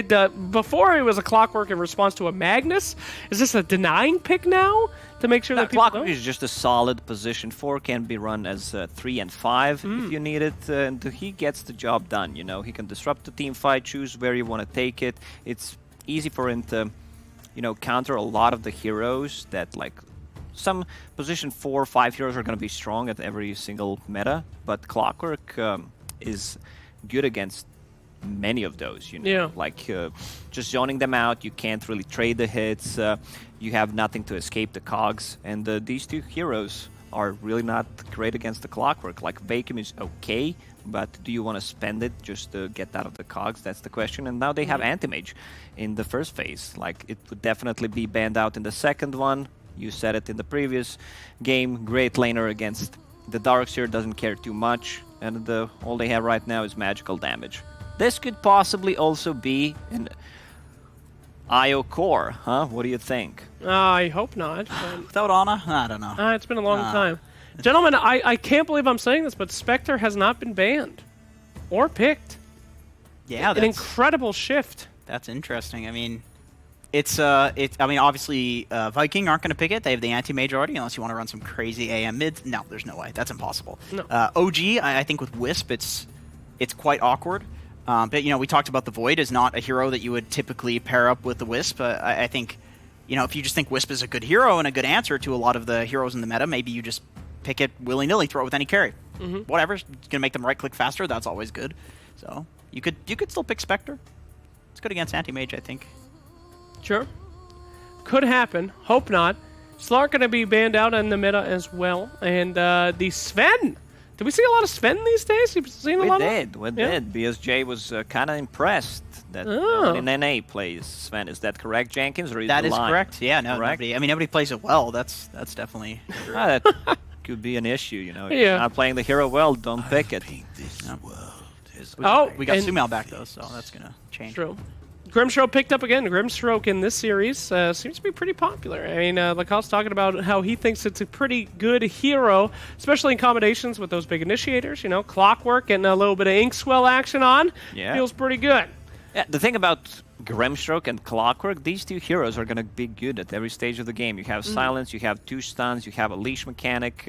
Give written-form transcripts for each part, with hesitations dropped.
Before it was a Clockwork in response to a Magnus. Is this a denying pick now to make sure that people Clockwork don't? is just a solid position 4, can be run as 3 and 5 if you need it, and he gets the job done. You know, he can disrupt the team fight, choose where you want to take it. It's easy for him to, you know, counter a lot of the heroes that, like, some position 4 or 5 heroes are going to be strong at every single meta, but Clockwork is good against many of those, you know. Yeah. Like just zoning them out, you can't really trade the hits, you have nothing to escape the cogs, and these two heroes are really not great against the Clockwork. Like Vacuum is okay, but do you want to spend it just to get out of the cogs? That's the question. And now they have Anti-Mage in the first phase. Like, it would definitely be banned out in the second one. You said it in the previous game. Great laner against the Darkseer, doesn't care too much, and all they have right now is magical damage. This could possibly also be an IO core, huh? What do you think? I hope not. But Without Ana? I don't know. it's been a long time. Gentlemen, I can't believe I'm saying this, but Spectre has not been banned or picked. Yeah, An incredible shift. That's interesting. I mean, I mean, obviously, Viking aren't going to pick it. They have the anti-mage already, unless you want to run some crazy AM mids. No, there's no way. That's impossible. No. OG, I think with Wisp, it's quite awkward. But, you know, we talked about the Void is not a hero that you would typically pair up with the Wisp. I think, you know, if you just think Wisp is a good hero and a good answer to a lot of the heroes in the meta, maybe you just pick it willy-nilly, throw it with any carry. Whatever, it's going to make them right-click faster. That's always good. So you could still pick Spectre. It's good against anti-mage, I think. Sure. Could happen. Hope not. Slark going to be banned out in the meta as well. And the Sven. Do we see a lot of Sven these days? You've seen a lot of... We did. BSJ was kind of impressed that in NA plays Sven. Is that correct, Jenkins? Or is That the is line correct. Yeah, no, correct? nobody plays it well. That's definitely true. That could be an issue, you know. If Yeah. you're not playing the hero well, don't pick it. We got Sumail back, though, so that's going to change. True. Grimstroke picked up again. Grimstroke in this series seems to be pretty popular. I mean, Lacoste's talking about how he thinks it's a pretty good hero, especially in combinations with those big initiators. You know, Clockwork and a little bit of Inkswell action on. Yeah. Feels pretty good. Yeah, the thing about Grimstroke and Clockwork, these two heroes are going to be good at every stage of the game. You have Silence, you have 2 stuns, you have a leash mechanic.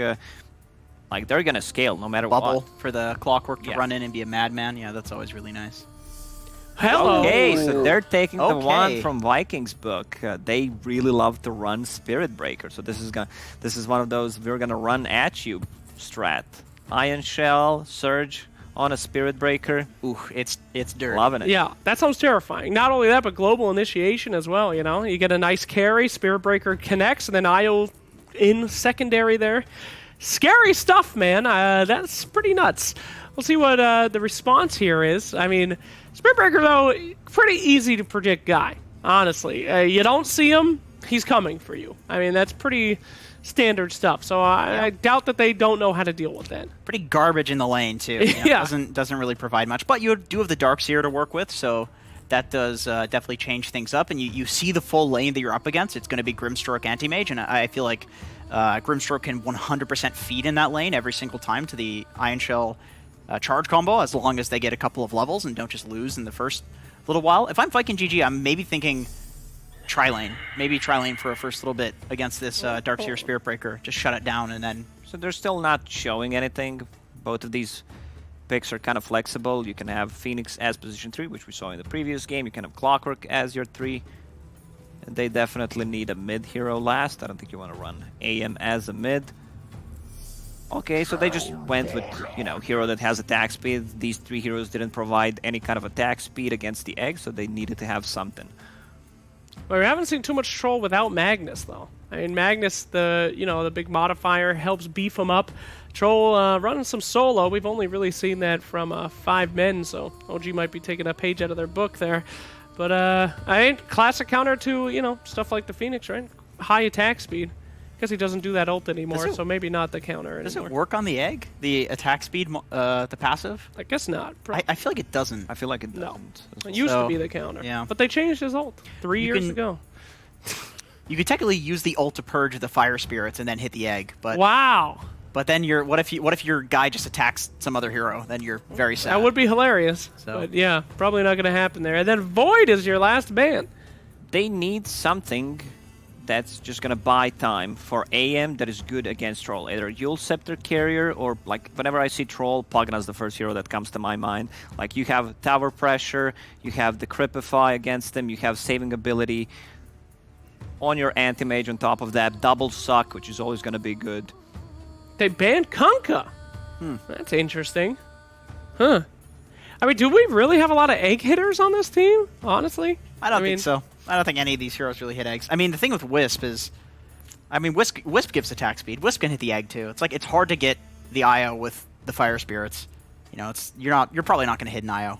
Like, they're going to scale no matter Bubble what. for the Clockwork to Yeah. run in and be a madman. Yeah, that's always really nice. Hello. Okay, so they're taking the Okay. one from Vikings book. They really love to run Spirit Breaker, so this is one of those we're gonna run at you strat. Iron Shell, Surge on a Spirit Breaker. Ooh, it's dirty. Loving it. Yeah, that sounds terrifying. Not only that, but global initiation as well, you know? You get a nice carry, Spirit Breaker connects, and then IO in secondary there. Scary stuff, man. That's pretty nuts. We'll see what the response here is. I mean, Spirit Breaker, though, pretty easy to predict guy, honestly. You don't see him, he's coming for you. I mean, that's pretty standard stuff. So I doubt that they don't know how to deal with that. Pretty garbage in the lane, too. You know, Yeah. Doesn't really provide much. But you do have the Darkseer to work with, so that does definitely change things up. And you see the full lane that you're up against. It's going to be Grimstroke Anti-Mage, and I feel like Grimstroke can 100% feed in that lane every single time to the Iron Shell charge combo, as long as they get a couple of levels and don't just lose in the first little while. If I'm Viking GG, I'm maybe thinking tri-lane. Maybe tri-lane for a first little bit against this Darkseer Spirit Breaker. Just shut it down and then... So they're still not showing anything. Both of these picks are kind of flexible. You can have Phoenix as position 3, which we saw in the previous game. You can have Clockwork as your 3. And they definitely need a mid hero last. I don't think you want to run AM as a mid. Okay, so they just went with, you know, hero that has attack speed. These 3 heroes didn't provide any kind of attack speed against the egg, so they needed to have something. Well, we haven't seen too much Troll without Magnus, though. I mean, Magnus, the big modifier, helps beef him up. Troll running some solo. We've only really seen that from 5 men, so OG might be taking a page out of their book there. But, I mean, classic counter to, you know, stuff like the Phoenix, right? High attack speed. Guess he doesn't do that ult anymore, so maybe not the counter anymore. Does it work on the egg? The attack speed, the passive? I guess not. I feel like it doesn't. I feel like it No. doesn't. It used to be the counter. Yeah. But they changed his ult 3 You years can- ago. You could technically use the ult to purge the fire spirits and then hit the egg, but Wow. But then what if your guy just attacks some other hero? Then you're very sad. That would be hilarious. So. But yeah, probably not going to happen there. And then Void is your last ban. They need something that's just gonna buy time for AM that is good against Troll. Either Yule Scepter Carrier or like whenever I see Troll, Pogna's the first hero that comes to my mind. Like you have Tower Pressure, you have the Cripify against them, you have Saving Ability on your Anti-Mage on top of that, Double Suck, which is always gonna be good. They banned Kunkka. That's interesting. Huh. I mean, do we really have a lot of egg hitters on this team, honestly? I don't think so. I don't think any of these heroes really hit eggs. I mean, the thing with Wisp is, I mean, Wisp gives attack speed. Wisp can hit the egg too. It's like it's hard to get the IO with the Fire Spirits. You know, you're probably not going to hit an IO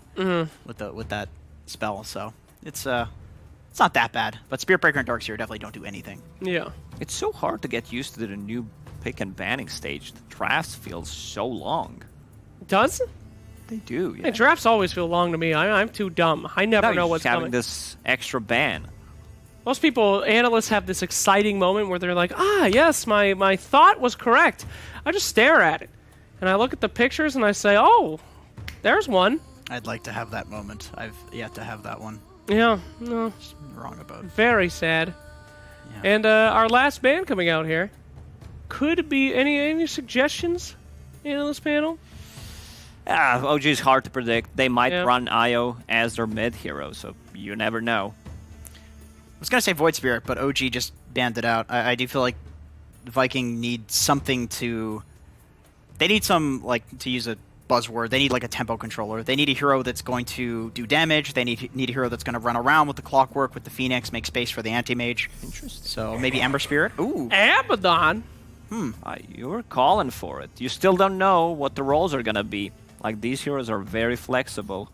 with that spell. So it's not that bad. But Spirit Breaker and Darkseer definitely don't do anything. Yeah. It's so hard to get used to the new pick and banning stage. The drafts feel so long. Does? They do, yeah. Hey, drafts always feel long to me. I'm too dumb. I never know what's having coming. this extra ban. Most people, analysts, have this exciting moment where they're like, yes, my thought was correct. I just stare at it. And I look at the pictures and I say, oh, there's one. I'd like to have that moment. I've yet to have that one. Yeah, no. Wrong about it. Very sad. Yeah. And our last ban coming out here. Could be any suggestions in this panel? OG is hard to predict. They might Yeah. run IO as their mid hero, so you never know. I was going to say Void Spirit, but OG just banned it out. I do feel like Viking needs something to... They need some, like, to use a buzzword, they need, like, a tempo controller. They need a hero that's going to do damage. They need a hero that's going to run around with the Clockwork, with the Phoenix, make space for the Anti-Mage. Interesting. So maybe Ember Spirit? Ooh. Abaddon. You're calling for it. You still don't know what the roles are going to be. Like, these heroes are very flexible.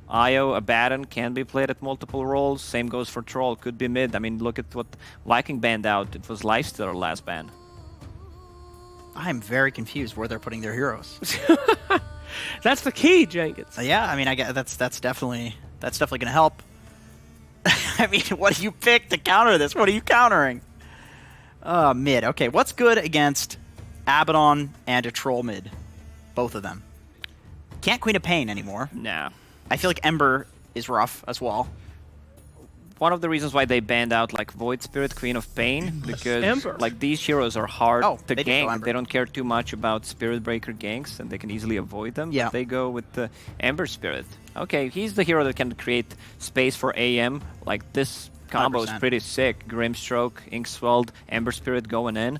IO, Abaddon can be played at multiple roles. Same goes for Troll. Could be mid. I mean, look at what Viking banned out. It was Lifestealer last ban. I'm very confused where they're putting their heroes. That's the key, Jenkins. Yeah, I mean, I guess that's definitely going to help. I mean, what do you pick to counter this? What are you countering? Mid. Okay, what's good against Abaddon and a Troll mid? Both of them. Can't Queen of Pain anymore. Nah. I feel like Ember is rough as well. One of the reasons why they banned out like Void Spirit, Queen of Pain, because Ember. like these heroes are hard to they do go gank. Ember. They don't care too much about Spirit Breaker ganks, and they can easily avoid them. Yeah. But they go with the Ember Spirit. Okay, he's the hero that can create space for AM. Like this combo is 100%. pretty sick. Grimstroke, Inksweld, Ember Spirit going in.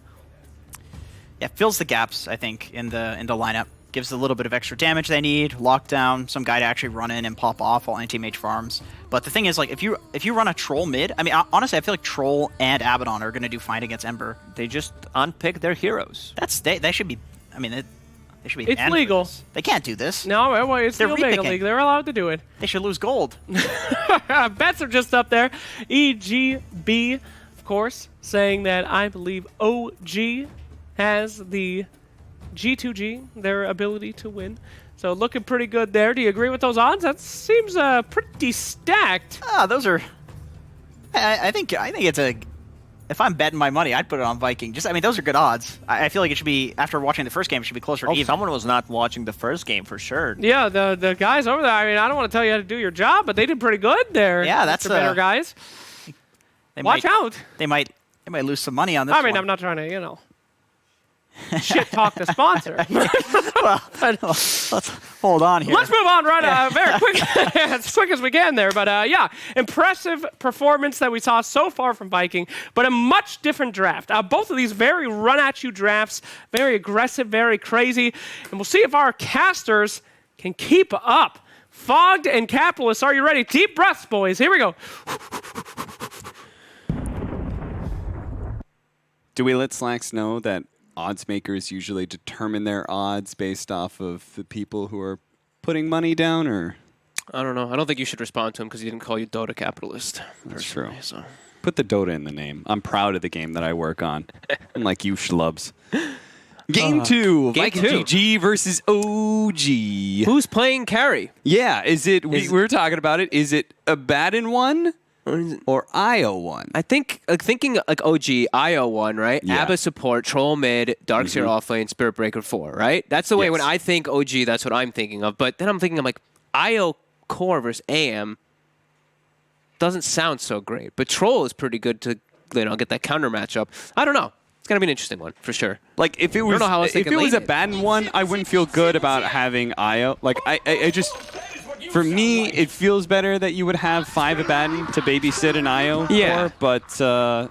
Yeah, fills the gaps, I think, in the lineup. Gives a little bit of extra damage they need, lockdown, some guy to actually run in and pop off while anti-mage farms. But the thing is, like, if you run a Troll mid, I mean, honestly, I feel like Troll and Abaddon are going to do fine against Ember. They just unpick their heroes. They should be. I mean, they should be. It's banned for legal. this. They can't do this. No, well, it's the They're Omega repicking. League. They're allowed to do it. They should lose gold. Bets are just up there. EGB, of course, saying that I believe OG has the G2G, their ability to win. So looking pretty good there. Do you agree with those odds? That seems pretty stacked. Those are. I think it's a. If I'm betting my money, I'd put it on Viking. I mean, those are good odds. I feel like it should be, after watching the first game, it should be closer to even. Someone was not watching the first game for sure. Yeah, the guys over there, I mean, I don't want to tell you how to do your job, but they did pretty good there. Yeah, that's Mr. Better guys. Watch out. They might lose some money on this I mean, one. I'm not trying to, shit talk the sponsor. Well, let's hold on here. Let's move on very quick, as quick as we can there. But yeah, impressive performance that we saw so far from Viking, but a much different draft. Both of these very run-at-you drafts, very aggressive, very crazy. And we'll see if our casters can keep up. Fogged and Capitalist, are you ready? Deep breaths, boys. Here we go. Do we let Slacks know that odds makers usually determine their odds based off of the people who are putting money down, or? I don't know. I don't think you should respond to him because he didn't call you Dota capitalist. That's true. So. Put the Dota in the name. I'm proud of the game that I work on. Unlike you schlubs. Game 2. Game Viking 2. GG versus OG. Who's playing carry? Yeah, is it, we were talking about it, is it Abaddon 1? or IO won? I think thinking like OG, IO 1, right? Yeah. ABBA support, Troll mid, Darkseer offlane, Spirit Breaker 4, right? That's the way when I think OG, that's what I'm thinking of. But then I'm thinking, I'm like, IO core versus AM doesn't sound so great. But Troll is pretty good to get that counter matchup. I don't know. It's gonna be an interesting one for sure. Like if it was, know how else they if can it was a lane it. bad one, I wouldn't feel good about having IO. Like I just, for me, it feels better that you would have 5 Abaddon to babysit an IO. Yeah. For, but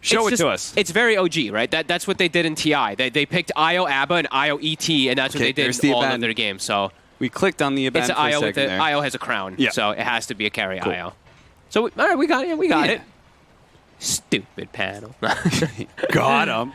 show it to us. It's very OG, right? That's what they did in TI. They picked IO ABBA and IO ET, and that's what they did there's in the all of Abaddon. their games. So We clicked on the it's Abaddon an for a IO second with there. IO has a crown, Yeah. so it has to be a carry Cool. IO. So all right, we got it. We got Yeah. it. Stupid panel. Got him.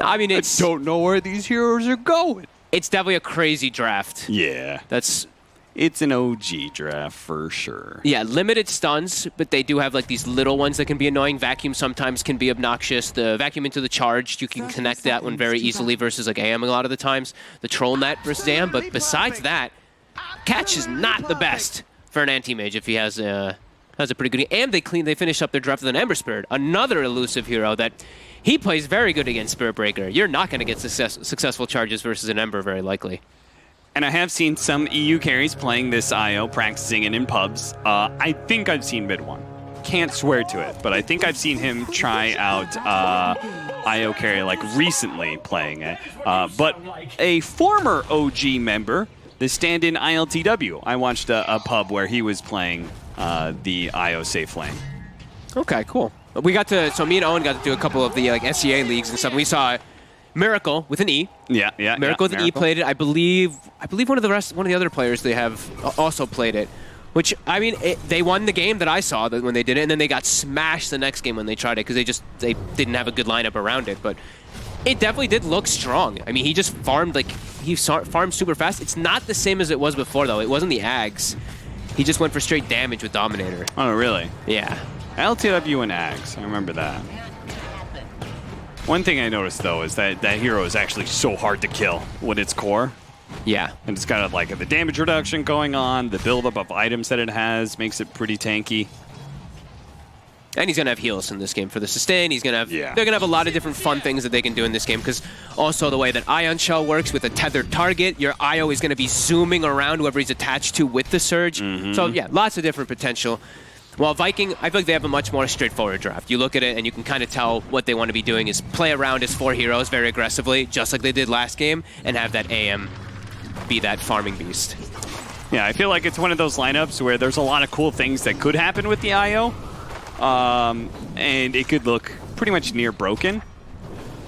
I mean, it's Don't know where these heroes are going. it's definitely a crazy draft. Yeah. That's It's an OG draft for sure. limited stuns, but they do have like these little ones that can be annoying. Vacuum sometimes can be obnoxious. The vacuum into the charge, you can connect that one very easily versus like AM a lot of the times. The troll net versus AM, but besides that, catch is not the best for an anti-mage if he has a pretty good game. And they finish up their draft with an Ember Spirit, another elusive hero that he plays very good against Spirit Breaker. You're not going to get successful charges versus an Ember very likely. And I have seen some EU carries playing this IO, practicing it in pubs. I think I've seen mid one. Can't swear to it, but I think I've seen him try out IO carry like recently playing it. But a former OG member, the stand-in ILTW, I watched a pub where he was playing the IO safe lane. Okay, cool. We got to, so me and Owen got to do a couple of the like SEA leagues and stuff. We saw Miracle with an E. Yeah. Miracle with an E played it. I believe one of the other players they have also played it. Which, I mean, they won the game that I saw when they did it, and then they got smashed the next game when they tried it because they didn't have a good lineup around it. But it definitely did look strong. I mean, he just farmed farmed super fast. It's not the same as it was before though. It wasn't the Ags. He just went for straight damage with Dominator. Oh, really? Yeah. LTW and Ags. I remember that. One thing I noticed, though, is that that hero is actually so hard to kill with its core. Yeah. And it's got like the damage reduction going on, the buildup of items that it has makes it pretty tanky. And he's going to have heals in this game for the sustain. He's going to have, Yeah. They're going to have a lot of different fun things that they can do in this game because also the way that Ion Shell works with a tethered target, your IO is going to be zooming around whoever he's attached to with the Surge. So yeah, lots of different potential. While Viking, I feel like they have a much more straightforward draft. You look at it and you can kind of tell what they want to be doing is play around as 4 heroes very aggressively, just like they did last game, and have that AM be that farming beast. Yeah, I feel like it's one of those lineups where there's a lot of cool things that could happen with the IO. And it could look pretty much near broken.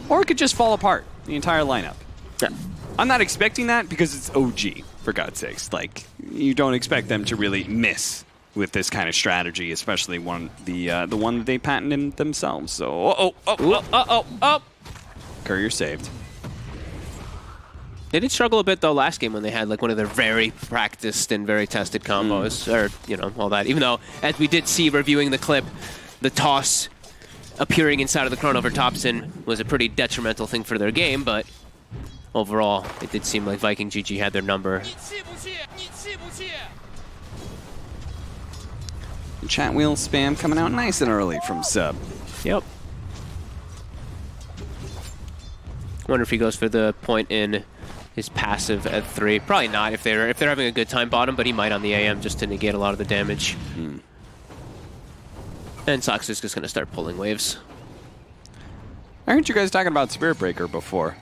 Or it could just fall apart, the entire lineup. Yeah. I'm not expecting that because it's OG, for God's sakes. Like, you don't expect them to really miss with this kind of strategy, especially the one that they patented themselves. So, Courier saved. They did struggle a bit though last game when they had like one of their very practiced and very tested combos, or all that. Even though, as we did see reviewing the clip, the toss appearing inside of the Chrono for Thompson was a pretty detrimental thing for their game. But overall, it did seem like Viking GG had their number. Chat wheel spam coming out nice and early from Sub. Yep. Wonder if he goes for the point in his passive at 3. Probably not if they're having a good time bottom, but he might on the AM just to negate a lot of the damage. And Sox is just going to start pulling waves. I heard you guys talking about Spirit Breaker before.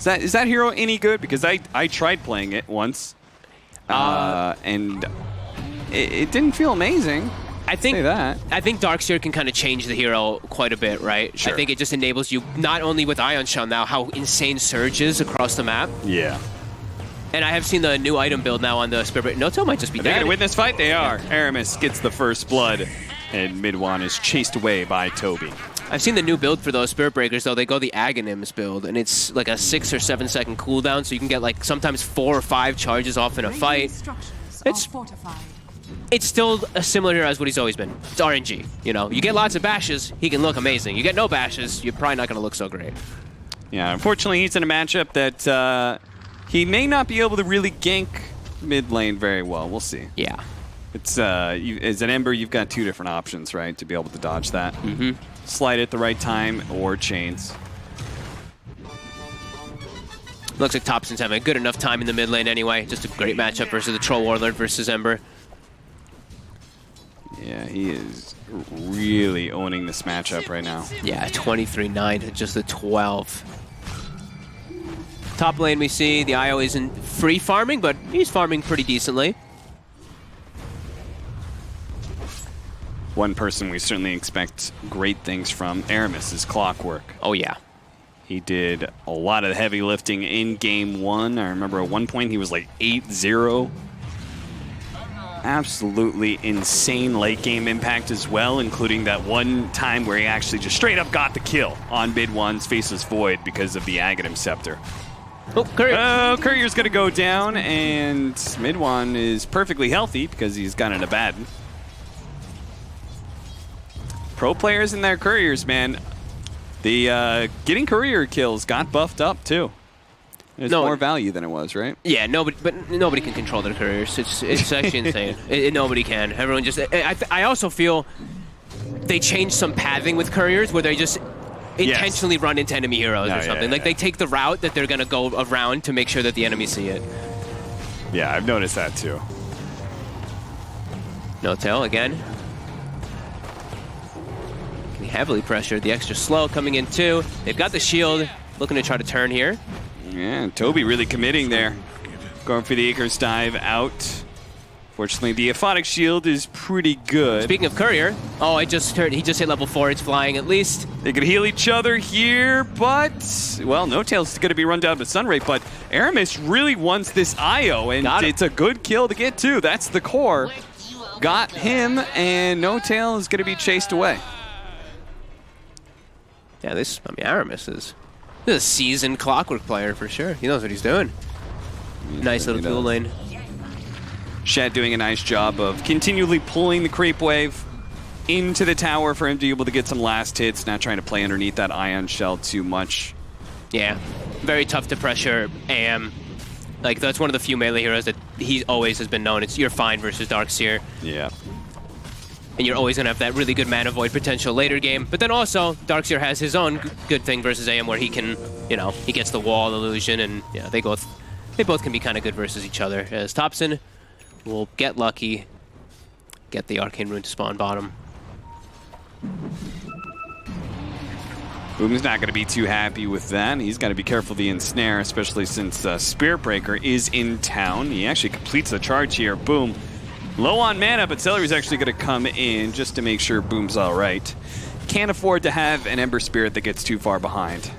Is that hero any good? Because I tried playing it once, and it didn't feel amazing. I think Say that. I think Darkseer can kind of change the hero quite a bit, right? Sure. I think it just enables you not only with Ion Shell now how insane Surge is across the map, Yeah. and I have seen the new item build now on the Spirit Breaker. Noto might just be Are they dead. going to win this fight? They are. Aramis gets the first blood, and Midwan is chased away by Toby. I've seen the new build for those Spirit Breakers, though. They go the Aghanims build, and it's like a 6 or 7 second cooldown, so you can get like sometimes 4 or 5 charges off in a fight. It's still a similar hero as what he's always been. It's RNG. You get lots of bashes, he can look amazing. You get no bashes, you're probably not going to look so great. Yeah, unfortunately, he's in a matchup that he may not be able to really gank mid lane very well. We'll see. Yeah. It's as an Ember, you've got two different options, right, to be able to dodge that. Slide at the right time or chains. Looks like Thompson's having a good enough time in the mid lane anyway. Just a great matchup versus the Troll Warlord versus Ember. Yeah, he is really owning this matchup right now. Yeah, 23-9 to just the 12. Top lane we see, the IO isn't free farming, but he's farming pretty decently. One person we certainly expect great things from, Aramis, is Clockwork. Oh yeah. He did a lot of heavy lifting in game 1. I remember at one point he was like 8-0. Absolutely insane late game impact as well, including that one time where he actually just straight up got the kill on mid 1's Faceless Void because of the Aghanim Scepter. Oh, Courier. Oh, Courier's going to go down, and mid 1 is perfectly healthy because he's got an Abaddon. Pro players and their Couriers, man. The getting Courier kills got buffed up too. There's more value than it was, right? Yeah, nobody can control their Couriers. It's actually insane. Nobody can. Everyone just. I also feel they changed some pathing with Couriers where they just intentionally run into enemy heroes or something. Like they take the route that they're gonna go around to make sure that the enemies see it. Yeah, I've noticed that too. No tail again. Heavily pressured, the extra slow coming in too. They've got the shield, looking to try to turn here. Yeah, Toby really committing there. Going for the Icarus dive out. Fortunately, the Aphotic shield is pretty good. Speaking of Courier, oh, he just hit level 4, it's flying at least. They could heal each other here, but, well, No Tail's going to be run down with Sunray, but Aramis really wants this IO, and it's a good kill to get to. That's the core. Got him, and No Tail is going to be chased away. Yeah, Aramis is a seasoned Clockwork player for sure. He knows what he's doing. Nice little dual lane. Shad doing a nice job of continually pulling the creep wave into the tower for him to be able to get some last hits, not trying to play underneath that Ion Shell too much. Yeah, very tough to pressure AM. Like, that's one of the few melee heroes that he always has been known. you're fine versus Darkseer. Yeah. And you're always going to have that really good Mana Void potential later game. But then also, Darkseer has his own good thing versus AM where he can, he gets the wall illusion, and yeah, they both can be kind of good versus each other. As Thompson will get lucky, get the Arcane Rune to spawn bottom. Boom's not going to be too happy with that. He's got to be careful of the ensnare, especially since Spirit Breaker is in town. He actually completes the charge here. Boom. Low on mana, but Celery's actually going to come in just to make sure Boom's all right. Can't afford to have an Ember Spirit that gets too far behind.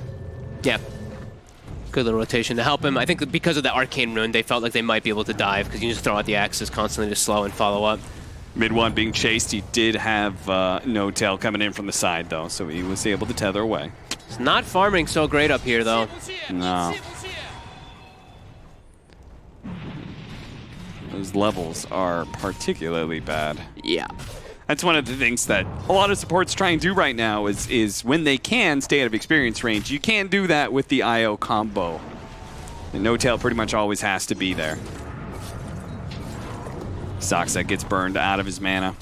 Yeah. Good little rotation to help him. I think that because of the Arcane Rune, they felt like they might be able to dive, because you just throw out the axes constantly to slow and follow up. Mid 1 being chased, he did have No Tail coming in from the side, though, so he was able to tether away. It's not farming so great up here, though. No. Those levels are particularly bad. Yeah. That's one of the things that a lot of supports try and do right now is when they can stay out of experience range. You can't do that with the IO combo. And No Tail pretty much always has to be there. Soxa gets burned out of his mana.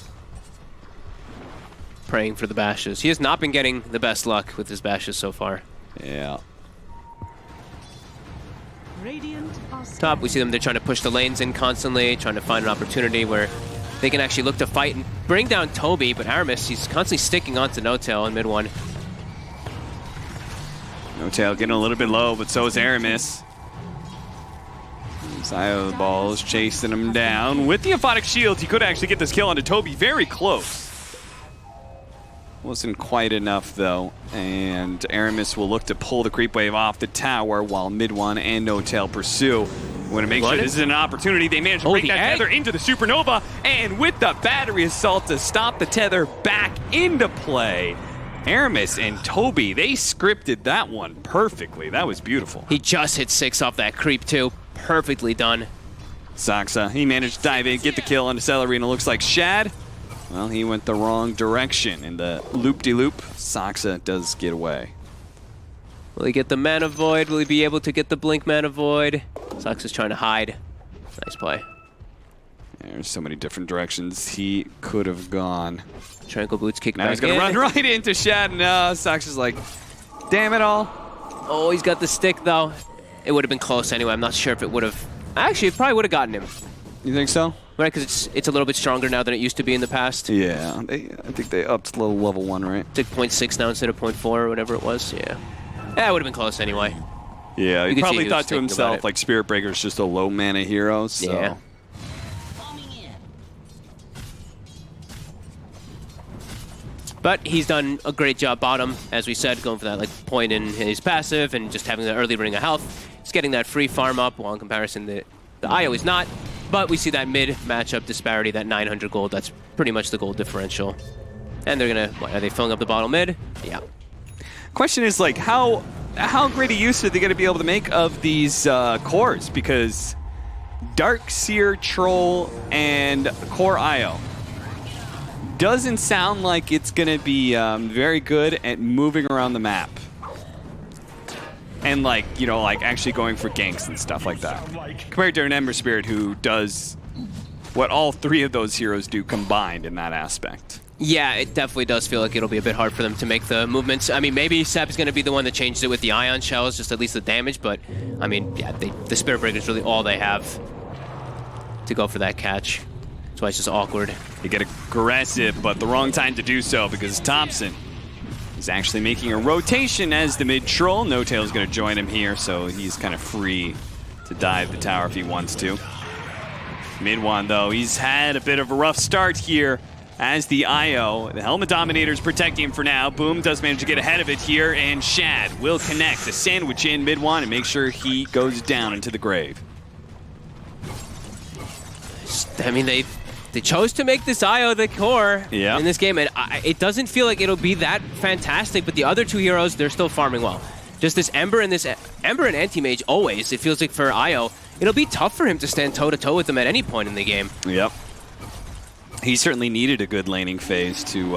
Praying for the bashes. He has not been getting the best luck with his bashes so far. Yeah. Top, we see them, they're trying to push the lanes in constantly, trying to find an opportunity where they can actually look to fight and bring down Toby, but Aramis, he's constantly sticking onto No Tail in mid 1. No Tail getting a little bit low, but so is Aramis. Side the ball is chasing him down. With the Aphotic Shield, he could actually get this kill onto Toby very close. Wasn't quite enough, though, and Aramis will look to pull the creep wave off the tower while mid 1 and No Tail pursue. We want to make sure this is an opportunity. They managed to break that tether into the Supernova, and with the battery assault to stop the tether back into play. Aramis and Toby, they scripted that one perfectly. That was beautiful. He just hit 6 off that creep, too. Perfectly done. Soxa, he managed to dive in, get the kill on the Celery, and it looks like Shad, well, he went the wrong direction in the loop-de-loop. Soxa does get away. Will he get the Mana Void? Will he be able to get the Blink Mana Void? Soxa's trying to hide. Nice play. There's so many different directions he could have gone. Tranquil Boots kick Now back he's going to run right into Shad, and Sox is like, damn it all. Oh, he's got the stick, though. It would have been close anyway. I'm not sure if it would have... Actually, it probably would have gotten him. You think so? Right, because it's a little bit stronger now than it used to be in the past. Yeah, I think they upped level 1, right? It's like 0.6 now instead of 0.4 or whatever it was. Yeah. Yeah, it would have been close anyway. Yeah, You he could see probably he was thought to thinking about himself, it. like, Spirit Breaker's just a low mana hero, so... Yeah. But he's done a great job bottom, as we said, going for that like point in his passive and just having the early ring of health. He's getting that free farm up, while in comparison the IO is not. But we see that mid matchup disparity, that 900 gold. That's pretty much the gold differential. And they're gonna, what, are they filling up the bottom mid? Yeah. Question is, like, how great a use are they going to be able to make of these cores? Because Darkseer, Troll, and Core IO doesn't sound like it's going to be very good at moving around the map. And, like, you know, like actually going for ganks and stuff like that. Compared to an Ember Spirit who does what all three of those heroes do combined in that aspect. Yeah, it definitely does feel like it'll be a bit hard for them to make the movements. I mean, maybe Sep's going to be the one that changes it with the Ion Shells, just at least the damage, but, I mean, yeah, the Spirit Breaker is really all they have to go for that catch. That's why it's just awkward. They get aggressive, but the wrong time to do so because Thompson is actually making a rotation as the mid-troll. No Tail's going to join him here, so he's kind of free to dive the tower if he wants to. Mid-one, though, he's had a bit of a rough start here as the IO. The Helmet Dominator's protecting him for now. Boom does manage to get ahead of it here, and Shad will connect a sandwich in mid-one and make sure he goes down into the grave. I mean, they chose to make this IO the core in this game, and it doesn't feel like it'll be that fantastic, but the other two heroes, they're still farming well. Just this Ember and Anti-Mage always, it feels like for IO, it'll be tough for him to stand toe-to-toe with them at any point in the game. Yep. He certainly needed a good laning phase to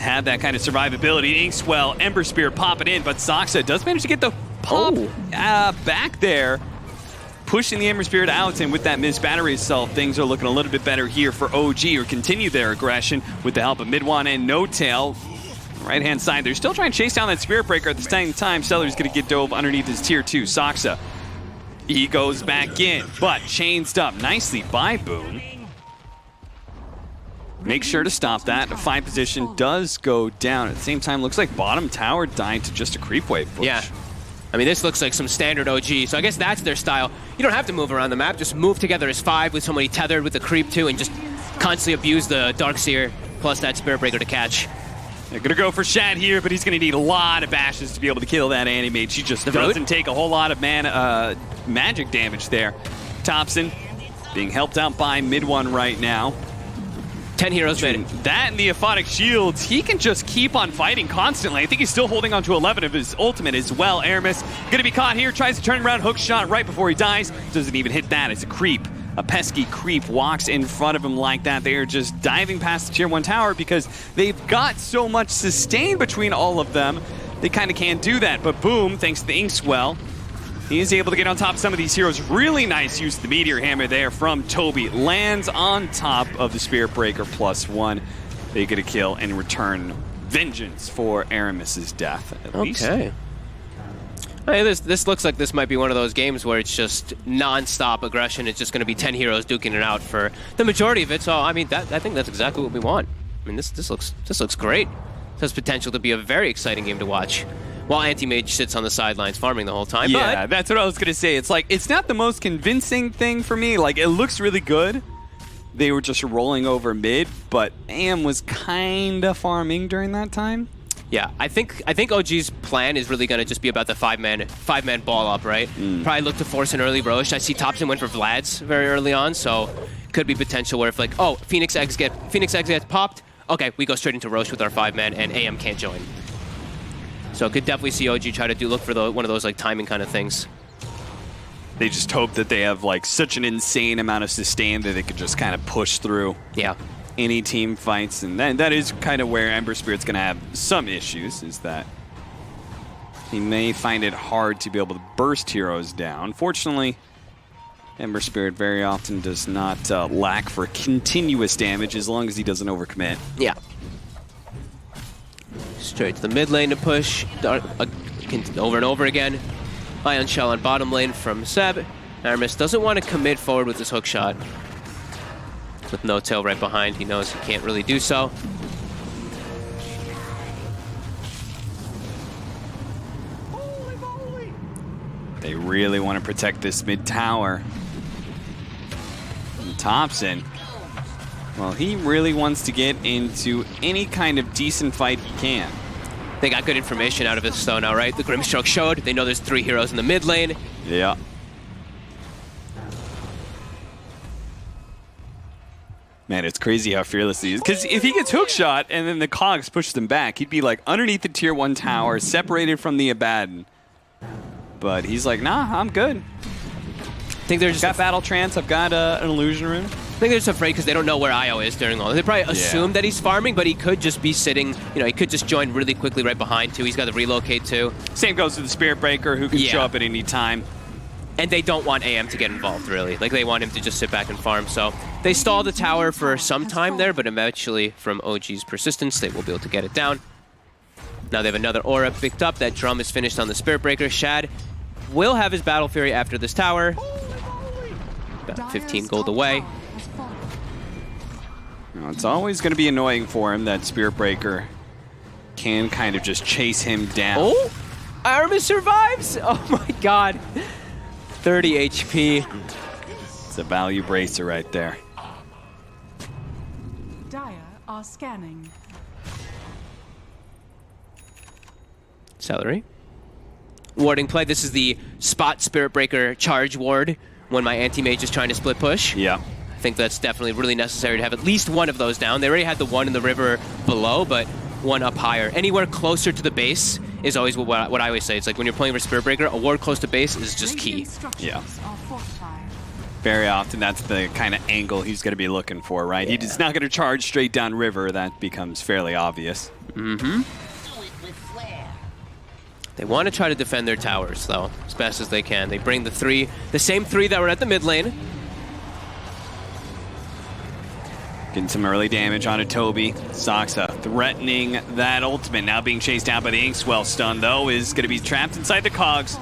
have that kind of survivability. Inkswell, Ember Spear popping in, but Soxa does manage to get the pop back there, pushing the Ember Spirit out, and with that Miss Battery itself, things are looking a little bit better here for OG, who continue their aggression with the help of Mid-One and No Tail. Right-hand side, they're still trying to chase down that Spirit Breaker. At the same time, Stellar's going to get dove underneath his tier 2. Soxa, he goes back in, but chainsed up nicely by Boom. Make sure to stop that. The 5 position does go down. At the same time, looks like bottom tower died to just a creep wave push. Yeah. I mean, this looks like some standard OG, so I guess that's their style. You don't have to move around the map. Just move together as 5 with somebody tethered with the creep too, and just constantly abuse the Darkseer plus that Spirit Breaker to catch. They're going to go for Shad here, but he's going to need a lot of bashes to be able to kill that Anti-Mage. He just doesn't take a whole lot of magic damage there. Thompson being helped out by Mid-One right now. 10 heroes made. That and the Aphotic Shields, he can just keep on fighting constantly. I think he's still holding on to 11 of his ultimate as well. Aramis going to be caught here, tries to turn around, hook shot right before he dies. Doesn't even hit that. It's a creep. A pesky creep walks in front of him like that. They are just diving past the tier 1 tower because they've got so much sustain between all of them. They kind of can't do that. But Boom, thanks to the Inkswell, he is able to get on top of some of these heroes. Really nice use of the Meteor Hammer there from Toby. Lands on top of the Spirit Breaker +1. They get a kill and return vengeance for Aramis's death, at least. Okay. Hey, this looks like this might be one of those games where it's just non-stop aggression. It's just going to be 10 heroes duking it out for the majority of it. So, I mean, I think that's exactly what we want. I mean, this looks great. This has potential to be a very exciting game to watch. While Anti-Mage sits on the sidelines farming the whole time. Yeah, that's what I was going to say. It's like, it's not the most convincing thing for me. Like, it looks really good. They were just rolling over mid, but AM was kind of farming during that time. Yeah, I think OG's plan is really going to just be about the five-man ball up, right? Probably look to force an early Roche. I see Thompson went for Vlad's very early on, so could be potential where if like, oh, Phoenix Eggs gets popped, okay, we go straight into Roche with our 5-man, and AM can't join. So could definitely see OG try to look for one of those like timing kind of things. They just hope that they have like such an insane amount of sustain that they could just kind of push through any team fights. And that is kind of where Ember Spirit's going to have some issues, is that he may find it hard to be able to burst heroes down. Fortunately, Ember Spirit very often does not lack for continuous damage as long as he doesn't overcommit. Yeah. Straight to the mid lane to push. Over and over again. Ion Shell on bottom lane from Seb. Aramis doesn't want to commit forward with this hook shot. With no tail right behind, he knows he can't really do so. They really want to protect this mid tower. And Thompson, well, he really wants to get into any kind of decent fight he can. They got good information out of this though now, right? The Grimstroke showed. They know there's 3 heroes in the mid lane. Yeah. Man, it's crazy how fearless he is. Because if he gets hookshot and then the cogs push them back, he'd be like underneath the tier 1 tower, separated from the Abaddon. But he's like, nah, I'm good. I think they're just got battle trance. I've got an illusion rune. I think they're just afraid because they don't know where Io is during all. They probably assume that he's farming, but he could just be sitting. You know, he could just join really quickly right behind too. He's got to relocate too. Same goes to the Spirit Breaker, who can show up at any time. And they don't want AM to get involved, really. Like, they want him to just sit back and farm. So they stall the tower for some time there, but eventually, from OG's persistence, they will be able to get it down. Now they have another aura picked up. That drum is finished on the Spirit Breaker. Shad will have his Battle Fury after this tower. About 15 gold away. Now, it's always going to be annoying for him that Spirit Breaker can kind of just chase him down. Oh! Aramis survives! Oh my god. 30 HP. It's a value bracer right there. Dire are scanning. Celery. Warding play. This is the spot Spirit Breaker charge ward when my anti-mage is trying to split push. Yeah. I think that's definitely really necessary to have at least one of those down. They already had the one in the river below, but one up higher. Anywhere closer to the base is always what I always say. It's like when you're playing for Spirit Breaker, a ward close to base is just key. Yeah. Very often that's the kind of angle he's going to be looking for, right? Yeah. He's not going to charge straight down river. That becomes fairly obvious. Mm-hmm. They want to try to defend their towers, though, as best as they can. They bring the same 3 that were at the mid lane. Getting some early damage onto Toby. Saksa threatening that ultimate. Now being chased down by the Inkswell stun, though, is going to be trapped inside the cogs.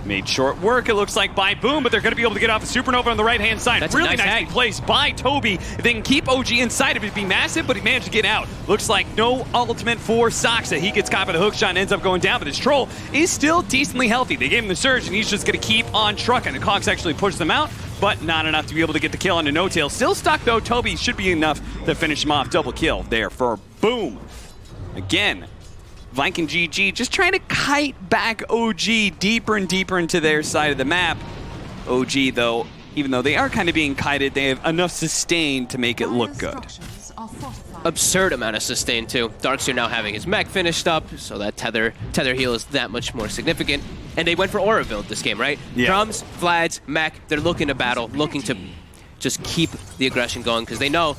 Made short work, it looks like, by Boom, but they're going to be able to get off a Supernova on the right-hand side. That's really a nice nicely hag. placed by Toby. They can keep OG inside of it, be massive, but he managed to get out. Looks like no ultimate for Saksa. He gets caught by the hookshot and ends up going down, but his troll is still decently healthy. They gave him the surge, and he's just going to keep on trucking. The cogs actually push them out, but not enough to be able to get the kill onto No Tail. Still stuck, though. Toby should be enough to finish him off. Double kill there for Boom. Again, Viking GG just trying to kite back OG deeper and deeper into their side of the map. OG, though, even though they are kind of being kited, they have enough sustain to make it look good. Absurd amount of sustain, too. Darkseer now having his mech finished up, so that tether heal is that much more significant. And they went for aura build this game, right? Yeah. Drums, Vlads, mech, they're looking to battle, looking to just keep the aggression going, because they know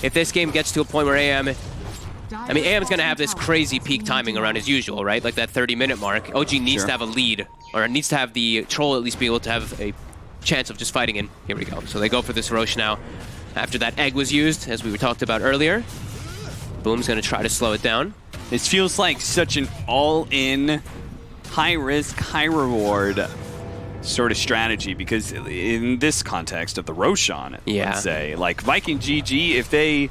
if this game gets to a point where AM is going to have this crazy peak timing around his usual, right? Like that 30-minute mark. OG needs to have a lead, or needs to have the troll at least be able to have a chance of just fighting in. Here we go. So they go for this Roche now. After that egg was used, as we were talked about earlier, Boom's going to try to slow it down. This feels like such an all-in, high-risk, high-reward sort of strategy, because in this context of the Roshan, let's say, like Viking GG, if they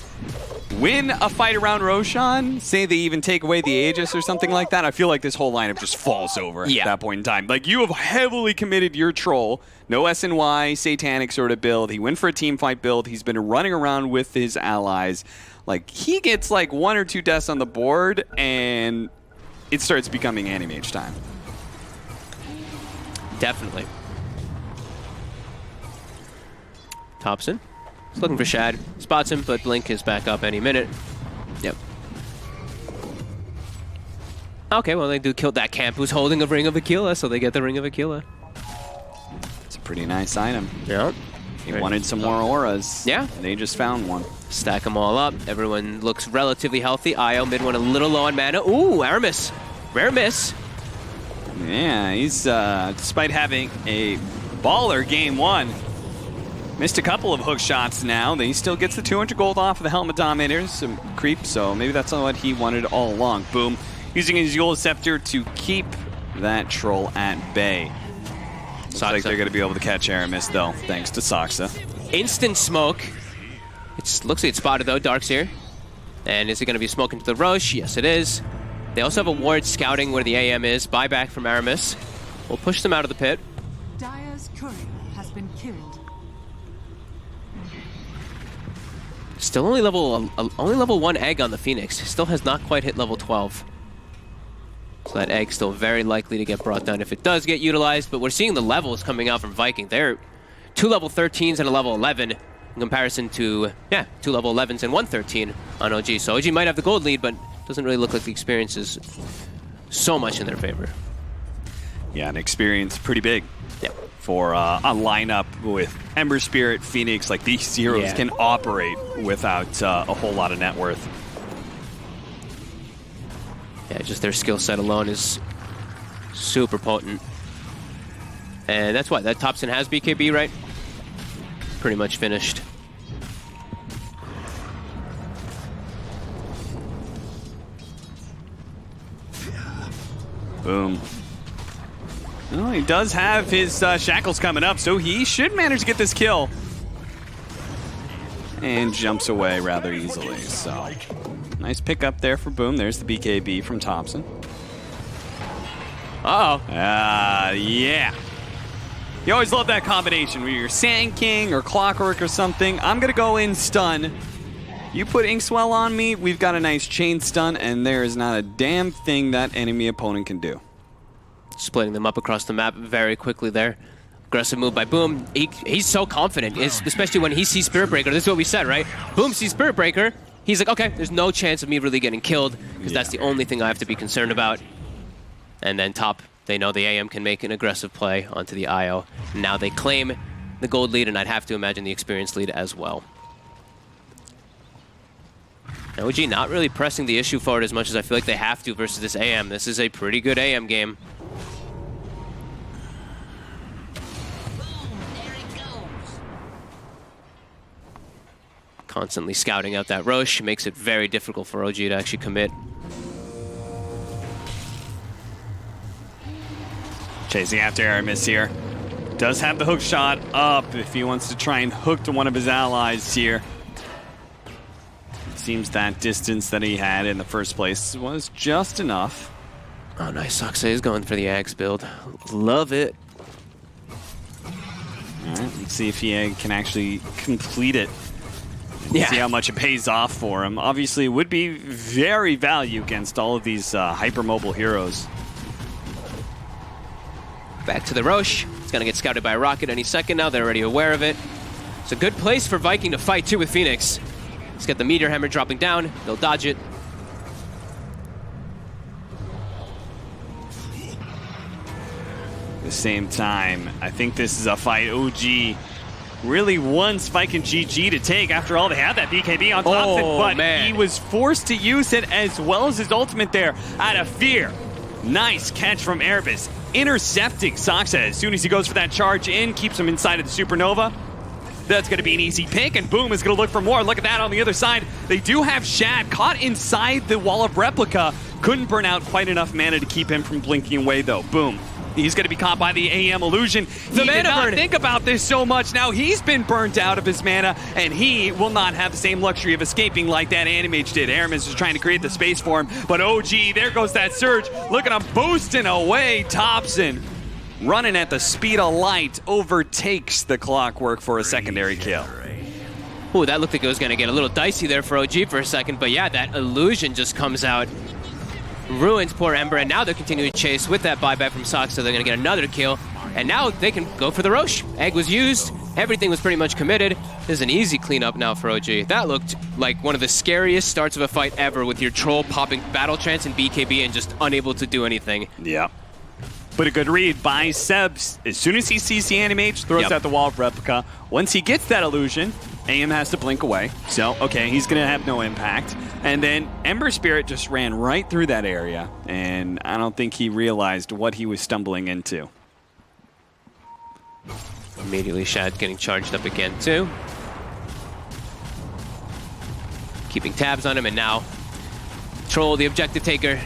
win a fight around Roshan, say they even take away the Aegis or something like that, I feel like this whole lineup just falls over at that point in time. Like, you have heavily committed your troll, no SNY, satanic sort of build. He went for a team fight build. He's been running around with his allies. Like, he gets like 1 or 2 deaths on the board, and it starts becoming anti-mage time. Definitely. Thompson. He's looking for Shad. Spots him, but Blink is back up any minute. Yep. Okay, well, they do kill that camp who's holding a Ring of Aquila, so they get the Ring of Aquila. It's a pretty nice item. Yeah. They wanted some more auras. Yeah. And they just found one. Stack them all up. Everyone looks relatively healthy. Io, mid one a little low on mana. Ooh, Aramis. Rare miss. Yeah, he's, despite having a baller game 1, Missed a couple of hook shots now. He still gets the 200 gold off of the Helmet Dominators, some creep, so maybe that's not what he wanted all along. Boom. Using his Yule Scepter to keep that troll at bay. Looks like they're going to be able to catch Aramis, though, thanks to Saksa. Instant smoke. Looks like it's spotted, though. Dark's here. And is it going to be smoke into the Roche? Yes, it is. They also have a ward scouting where the AM is. Buyback from Aramis. We'll push them out of the pit. Dire's courier has been killed. Still only level 1 egg on the Phoenix. Still has not quite hit level 12. So that egg's still very likely to get brought down if it does get utilized. But we're seeing the levels coming out from Viking. They're 2 level 13s and a level 11 in comparison to, 2 level 11s and 1 13 on OG. So OG might have the gold lead, but doesn't really look like the experience is so much in their favor. Yeah, an experience pretty big. Yep. For a lineup with Ember Spirit, Phoenix, like these heroes can operate without a whole lot of net worth. Yeah, just their skill set alone is super potent. And that's why that Thompson has BKB, right? Pretty much finished. Boom. Well, he does have his shackles coming up, so he should manage to get this kill. And jumps away rather easily, so nice pick up there for Boom. There's the BKB from Thompson. Uh-oh. Yeah. You always love that combination where you're Sand King or Clockwork or something. I'm going to go in stun. You put Inkswell on me, we've got a nice chain stun, and there is not a damn thing that enemy opponent can do. Splitting them up across the map very quickly there. Aggressive move by Boom. He's so confident, especially when he sees Spirit Breaker. This is what we said, right? Boom sees Spirit Breaker. He's like, okay, there's no chance of me really getting killed because that's the only thing I have to be concerned about. And then top, they know the AM can make an aggressive play onto the IO. Now they claim the gold lead, and I'd have to imagine the experience lead as well. OG not really pressing the issue forward as much as I feel like they have to versus this AM. This is a pretty good AM game. Constantly scouting out that Roche makes it very difficult for OG to actually commit. Chasing after Aramis here. Does have the hook shot up if he wants to try and hook to one of his allies here. It seems that distance that he had in the first place was just enough. Oh, nice. Saksa is going for the Axe build. Love it. All right, let's see if he can actually complete it. Yeah. See how much it pays off for him. Obviously, it would be very value against all of these hypermobile heroes. Back to the Roche. It's going to get scouted by a rocket any second now. They're already aware of it. It's a good place for Viking to fight, too, with Phoenix. Let's get the Meteor Hammer dropping down. They'll dodge it. At the same time, I think this is a fight OG really wants Viking GG to take. After all, they had that BKB on Thompson, but he was forced to use it as well as his ultimate there out of fear. Nice catch from Erebus, intercepting Saksa as soon as he goes for that charge in, keeps him inside of the Supernova. That's going to be an easy pick, and Boom is going to look for more. Look at that on the other side. They do have Shad caught inside the wall of Replica. Couldn't burn out quite enough mana to keep him from blinking away, though. Boom. He's going to be caught by the AM illusion. He did not think about this so much. Now he's been burnt out of his mana, and he will not have the same luxury of escaping like that Animage did. Aramis is trying to create the space for him, but OG, there goes that surge. Look at him boosting away. Thompson, running at the speed of light, overtakes the Clockwork for a secondary kill. Ooh, that looked like it was going to get a little dicey there for OG for a second, but yeah, that illusion just comes out. Ruins poor Ember, and now they're continuing to chase with that buyback from Saksa. They're going to get another kill, and now they can go for the Roche. Egg was used. Everything was pretty much committed. This is an easy cleanup now for OG. That looked like one of the scariest starts of a fight ever with your troll popping battle trance and BKB and just unable to do anything. Yeah. But a good read by Sebs. As soon as he sees the Animage, throws out the wall of Replica. Once he gets that illusion, AM has to blink away. So, okay, he's going to have no impact. And then Ember Spirit just ran right through that area, and I don't think he realized what he was stumbling into. Immediately Shad getting charged up again too. Keeping tabs on him, and now Troll, the objective taker.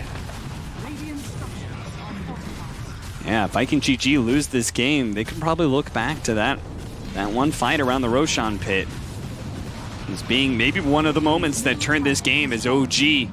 Yeah, Viking GG lose this game. They could probably look back to that one fight around the Roshan pit as being maybe one of the moments that turned this game as OG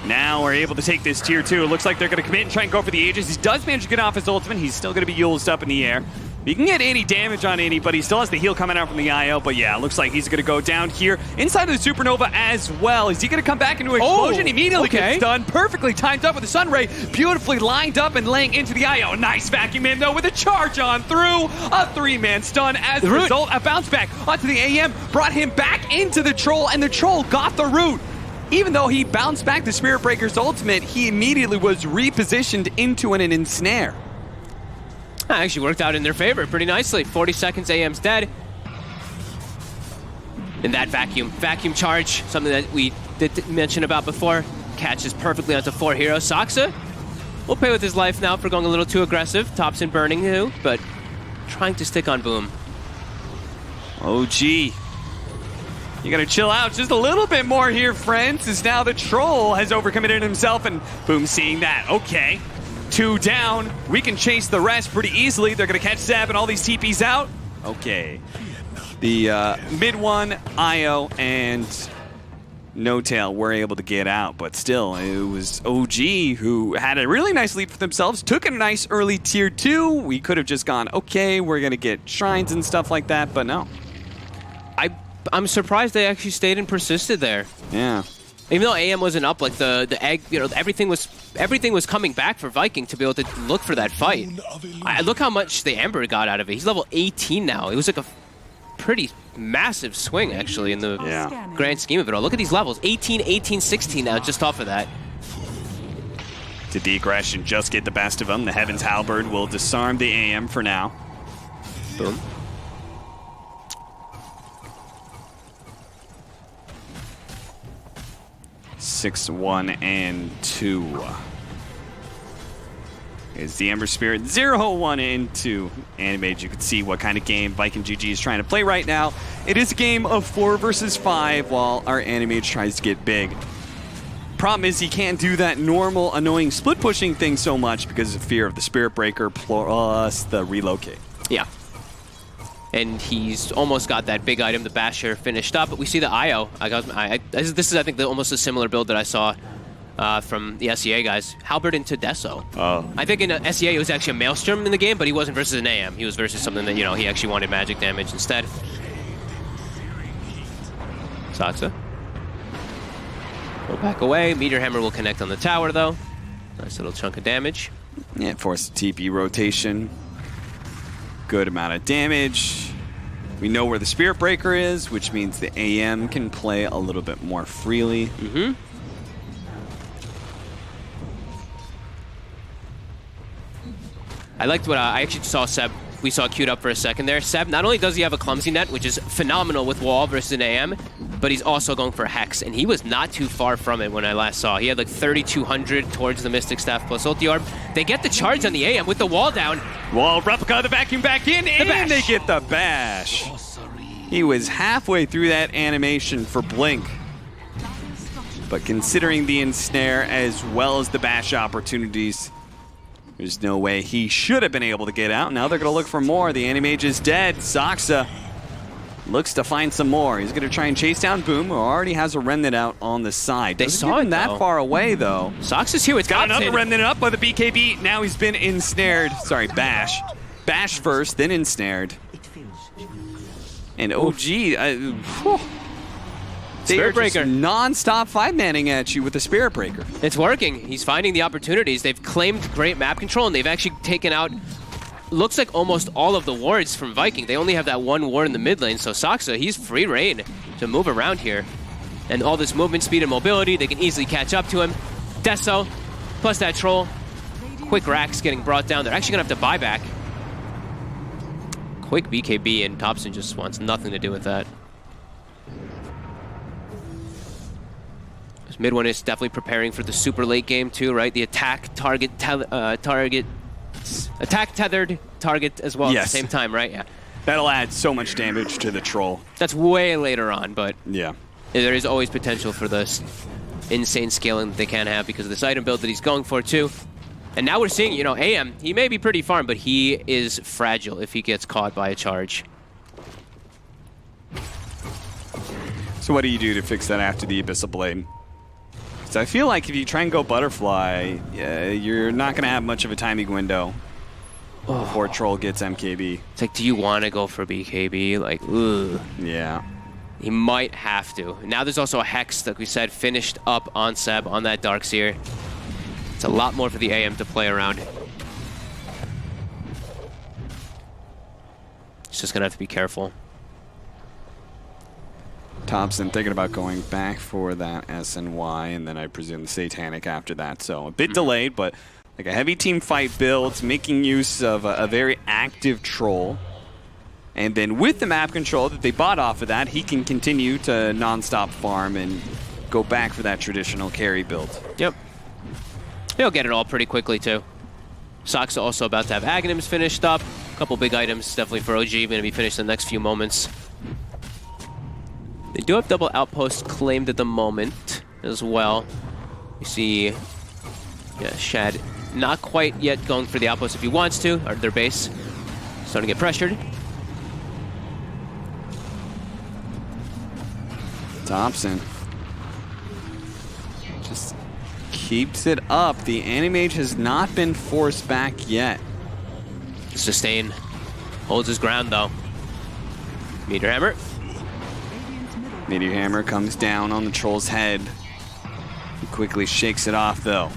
now are able to take this tier 2. It looks like they're going to commit and try and go for the Aegis. He does manage to get off his ultimate. He's still going to be used up in the air. He can get any damage on anybody. He still has the heal coming out from the IO, but yeah, it looks like he's going to go down here inside of the Supernova as well. Is he going to come back into an explosion? Immediately gets done. Perfectly timed up with the Sunray. Beautifully lined up and laying into the IO. Nice vacuum in, though, with a charge on through. A 3-man stun. As a result, a bounce back onto the AM brought him back into the Troll, and the Troll got the root. Even though he bounced back the Spirit Breaker's ultimate, he immediately was repositioned into an ensnare. That actually worked out in their favor pretty nicely. 40 seconds, AM's dead. And that vacuum charge, something that we did mention about before, catches perfectly onto 4 heroes. Saksa will pay with his life now for going a little too aggressive. Thompson burning too, but trying to stick on Boom. OG. You gotta chill out just a little bit more here, friends, as now the Troll has overcommitted himself, and Boom seeing that. Okay. 2 down. We can chase the rest pretty easily. They're going to catch Zab and all these TPs out. Okay. The mid one, IO, and No Tail were able to get out, but still, it was OG who had a really nice lead for themselves, took a nice early tier 2. We could have just gone, okay, we're going to get shrines and stuff like that, but no. I'm surprised they actually stayed and persisted there. Yeah. Even though AM wasn't up, like the egg, you know, everything was coming back for Viking to be able to look for that fight. Look how much the Ember got out of it. He's level 18 now. It was like a pretty massive swing, actually, in the grand scheme of it all. Look at these levels. 18, 18, 16 now, just off of that. To degress and just get the best of him. The Heaven's Halberd will disarm the AM for now. Boom. Six, 1, and 2 is the Ember Spirit. 0, 1, and 2. Animated, you can see what kind of game Viking GG is trying to play right now. It is a game of 4 versus 5 while our Animated tries to get big. Problem is he can't do that normal, annoying split pushing thing so much because of fear of the Spirit Breaker plus the relocate. Yeah. And he's almost got that big item, the Basher, finished up. But we see the IO. This is, I think, almost a similar build that I saw from the SEA guys. Halberd into Deso. Oh. I think in SEA it was actually a Maelstrom in the game, but he wasn't versus an AM. He was versus something that, you know, he actually wanted magic damage instead. Saksa. Go back away. Meteor Hammer will connect on the tower, though. Nice little chunk of damage. Yeah, force TP rotation. Good amount of damage. We know where the Spirit Breaker is, which means the AM can play a little bit more freely. Mm-hmm. I liked what I actually saw Seb. We saw queued up for a second there. Seb, not only does he have a clumsy net, which is phenomenal with wall versus an AM, but he's also going for a Hex, and he was not too far from it when I last saw. He had like 3,200 towards the Mystic Staff plus Ulti Orb. They get the charge on the AM with the wall down. Wall replica, the vacuum back in, and they get the bash. He was halfway through that animation for Blink. But considering the ensnare as well as the bash opportunities, there's no way he should have been able to get out. Now they're going to look for more. The Animage is dead. Saksa looks to find some more. He's going to try and chase down Boom, who already has a Remnant out on the side. They saw it that far away, though. Saksa's here with got another Remnant up by the BKB. Now he's been ensnared. Sorry, Bash. Bash first, then ensnared. And OG... Spirit Breaker. Non-stop 5-manning at you with the Spirit Breaker. It's working. He's finding the opportunities. They've claimed great map control, and they've actually taken out, looks like almost all of the wards from Viking. They only have that one ward in the mid lane, so Saksa, he's free reign to move around here. And all this movement, speed, and mobility, they can easily catch up to him. Deso, plus that Troll. Quick racks getting brought down. They're actually going to have to buy back. Quick BKB, and Thompson just wants nothing to do with that. Mid one is definitely preparing for the super late game too, right? The attack tethered target as well at the same time, right? Yeah. That'll add so much damage to the troll. That's way later on, but Yeah. there is always potential for this insane scaling that they can have because of this item build that he's going for too. And now we're seeing, you know, AM, he may be pretty farm, but he is fragile if he gets caught by a charge. So what do you do to fix that after the Abyssal Blade? So I feel like if you try and go Butterfly, you're not going to have much of a timing window before Troll gets MKB. It's like, do you want to go for BKB? Like, ugh. Yeah. He might have to. Now there's also a Hex, like we said, finished up on Seb on that Darkseer. It's a lot more for the AM to play around. He's just going to have to be careful. Thompson thinking about going back for that SNY, and then I presume the Satanic after that. So a bit delayed, but like a heavy team fight build, making use of a very active Troll. And then with the map control that they bought off of that, he can continue to non-stop farm and go back for that traditional carry build. Yep. He'll get it all pretty quickly, too. Sock's also about to have Aghanims finished up. A couple big items, definitely for OG, going to be finished in the next few moments. They do have double outpost claimed at the moment as well. You see, yeah, Shad not quite yet going for the outpost if he wants to, or their base. Starting to get pressured. Thompson just keeps it up. The Anti-Mage has not been forced back yet. Sustain. Holds his ground, though. Meteor Hammer. Meteor Hammer comes down on the Troll's head. He quickly shakes it off, though.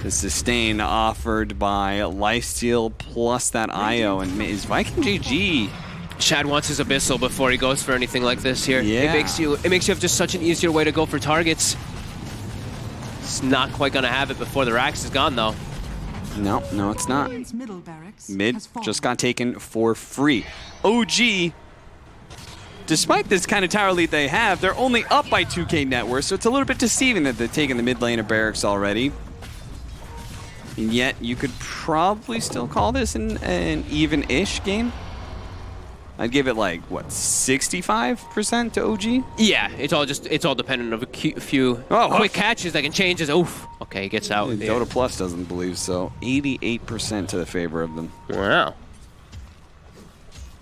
The sustain offered by Lifesteal plus that IO, and is Viking GG. Shad wants his Abyssal before he goes for anything like this here. Yeah. It makes you have just such an easier way to go for targets. It's not quite gonna have it before the Rax is gone, though. No, it's not. Mid just got taken for free. OG, despite this kind of tower lead they have, they're only up by 2k net worth, so it's a little bit deceiving that they're taking the mid lane of Barracks already. And yet, you could probably still call this an even-ish game. I'd give it like, what, 65% to OG? Yeah, it's all dependent on a few quick catches that can change his. Oof. Okay, he gets out. Dota Plus doesn't believe so. 88% to the favor of them. Wow.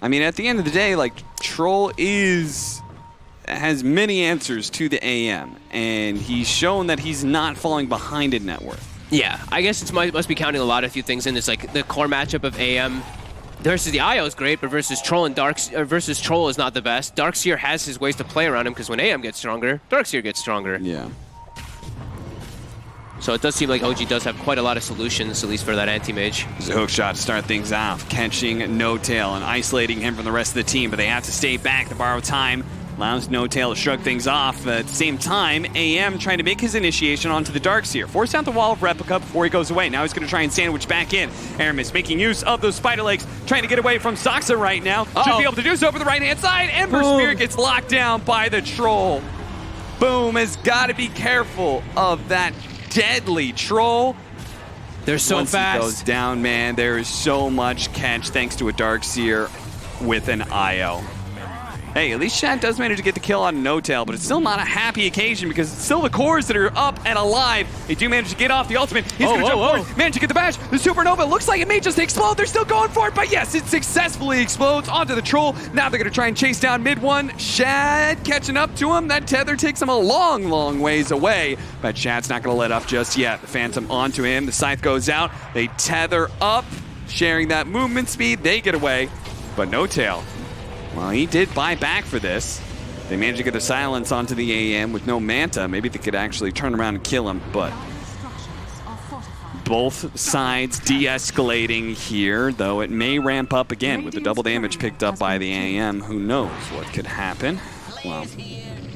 I mean, at the end of the day, like, Troll has many answers to the AM, and he's shown that he's not falling behind in net worth. Yeah, I guess it must be counting a lot of few things in. It's like the core matchup of AM versus the IO is great, but versus Troll and versus Troll is not the best. Darkseer has his ways to play around him because when AM gets stronger, Darkseer gets stronger. Yeah. So it does seem like OG does have quite a lot of solutions, at least for that anti-mage. There's a hook shot to start things off, catching No Tail and isolating him from the rest of the team, but they have to stay back to borrow time. Allows No Tail to shrug things off. At the same time, AM trying to make his initiation onto the Darkseer. Force out the wall of Replica before he goes away. Now he's going to try and sandwich back in. Aramis making use of those spider legs, trying to get away from Soxa right now. Should be able to do so over the right-hand side. Ember Spirit gets locked down by the Troll. Boom has got to be careful of that deadly Troll. They're so Once fast. He goes down, man, there is so much catch thanks to a Darkseer with an IO. Hey, at least Shad does manage to get the kill on No Tail, but it's still not a happy occasion because it's still the cores that are up and alive. They do manage to get off the ultimate. He's going to jump forward, manage to get the bash. The Supernova looks like it may just explode. They're still going for it, but yes, it successfully explodes onto the Troll. Now they're going to try and chase down mid one. Shad catching up to him. That tether takes him a long, long ways away, but Shad's not going to let up just yet. The Phantom onto him. The Scythe goes out. They tether up, sharing that movement speed. They get away, but No Tail. Well, he did buy back for this. They managed to get the silence onto the AM with no Manta. Maybe they could actually turn around and kill him, but both sides de-escalating here, though it may ramp up again with the double damage picked up by the AM. Who knows what could happen? Well,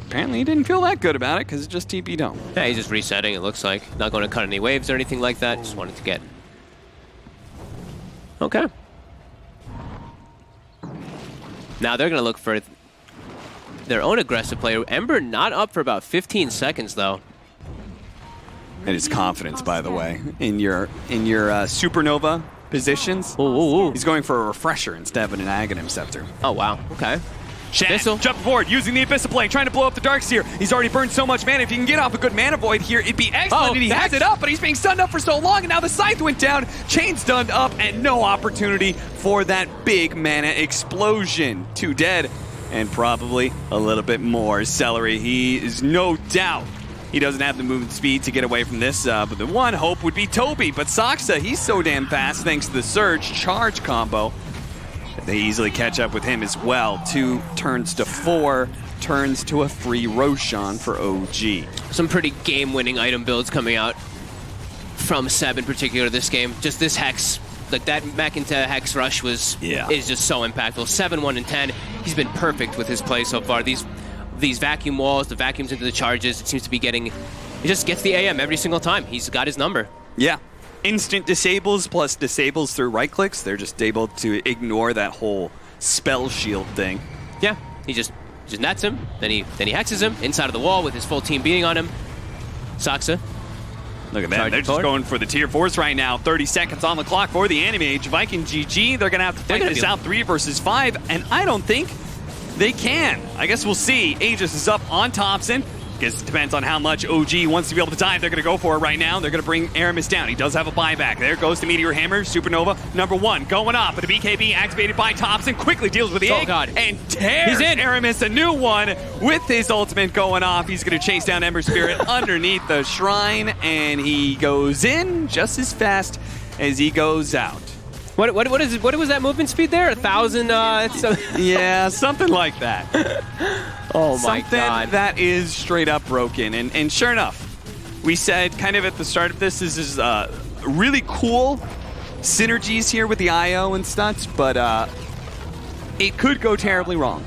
apparently he didn't feel that good about it because it just TP'd home. Yeah, he's just resetting, it looks like. Not going to cut any waves or anything like that. Just wanted to get... Okay. Now they're going to look for their own aggressive player. Ember not up for about 15 seconds, though. And his confidence, by the way. In your Supernova, positions. Ooh. He's going for a refresher instead of an Aghanim Scepter. Oh, wow. Okay. Shan Abyssal. jumping forward, using the Abyssal play, trying to blow up the Darkseer. He's already burned so much mana. If he can get off a good mana void here, it'd be excellent. Oh, And he has it up, but he's being stunned up for so long, and now the Scythe went down. Chain stunned up, and no opportunity for that big mana explosion. 2 dead, and probably a little bit more. Celery, he is no doubt. He doesn't have the movement speed to get away from this, but the one hope would be Toby. But Saksa, he's so damn fast thanks to the Surge charge combo. They easily catch up with him as well. 2 turns to 4, turns to a free Roshan for OG. Some pretty game-winning item builds coming out from Seb in particular this game. Just this Hex, like that Mech into Hex rush is just so impactful. 7, 1, and 10. He's been perfect with his play so far. These vacuum walls, the vacuums into the charges, it seems to be getting... He just gets the AM every single time. He's got his number. Yeah. Instant disables plus disables through right clicks. They're just able to ignore that whole spell shield thing. Yeah, he just nets him, then he hexes him inside of the wall with his full team beating on him. Saksa. Look at that. They're just going for the tier 4s right now. 30 seconds on the clock for the Anti-Mage. Viking GG, they're going to have to fight this out 3 versus 5, and I don't think they can. I guess we'll see. Aegis is up on Thompson. Guess it depends on how much OG wants to be able to dive. They're going to go for it right now. They're going to bring Aramis down. He does have a buyback. There goes the Meteor Hammer. Supernova, #1, going off. But a BKB activated by Thompson. Quickly deals with the egg. And tears Aramis a new one with his ultimate going off. He's going to chase down Ember Spirit underneath the shrine. And he goes in just as fast as he goes out. What was that movement speed there? 1,000? Yeah, something like that. Oh my something God. That is straight up broken. And sure enough, we said kind of at the start of this is really cool synergies here with the IO and stunts, but it could go terribly wrong.